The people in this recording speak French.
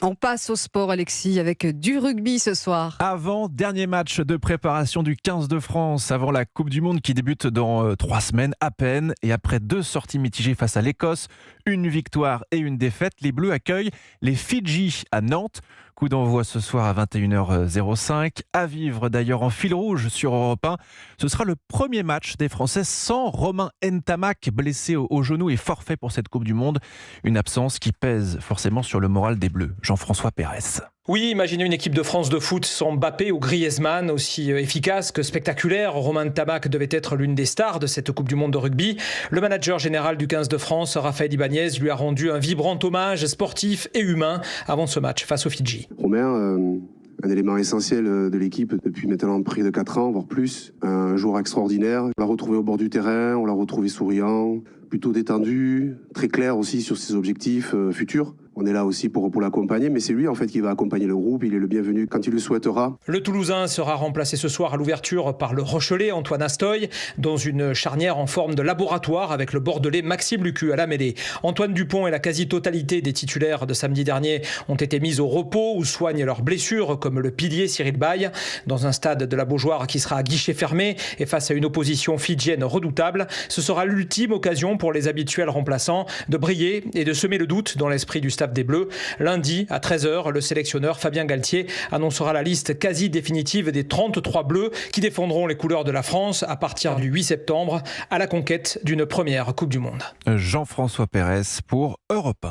On passe au sport, Alexis, avec du rugby ce soir. Dernier match de préparation du 15 de France avant la Coupe du Monde qui débute dans 3 semaines à peine. Et après 2 sorties mitigées face à l'Écosse, une victoire et une défaite, les Bleus accueillent les Fidji à Nantes. Coup d'envoi ce soir à 21h05. À vivre d'ailleurs en fil rouge sur Europe 1. Ce sera le premier match des Français sans Romain Ntamak, blessé au genou et forfait pour cette Coupe du Monde. Une absence qui pèse forcément sur le moral des Bleus. Jean-François Pérez. Oui, imaginez une équipe de France de foot sans Mbappé ou Griezmann, aussi efficace que spectaculaire. Romain Ntamak devait être l'une des stars de cette Coupe du Monde de rugby. Le manager général du 15 de France, Raphaël Ibanez, lui a rendu un vibrant hommage sportif et humain avant ce match face aux Fidji. Romain, un élément essentiel de l'équipe depuis maintenant près de 4 ans, voire plus. Un joueur extraordinaire. On l'a retrouvé au bord du terrain, on l'a retrouvé souriant, plutôt détendu, très clair aussi sur ses objectifs futurs. On est là aussi pour l'accompagner, mais c'est lui en fait qui va accompagner le groupe. Il est le bienvenu quand il le souhaitera. Le Toulousain sera remplacé ce soir à l'ouverture par le Rochelais Antoine Astoy, dans une charnière en forme de laboratoire avec le Bordelais Maxime Lucu à la mêlée. Antoine Dupont et la quasi-totalité des titulaires de samedi dernier ont été mis au repos ou soignent leurs blessures, comme le pilier Cyril Baille, dans un stade de la Beaujoire qui sera à guichet fermé et face à une opposition fidjienne redoutable. Ce sera l'ultime occasion pour les habituels remplaçants de briller et de semer le doute dans l'esprit du staff des Bleus. Lundi, à 13h, le sélectionneur Fabien Galtier annoncera la liste quasi définitive des 33 Bleus qui défendront les couleurs de la France à partir du 8 septembre à la conquête d'une première Coupe du Monde. Jean-François Pérez pour Europe 1.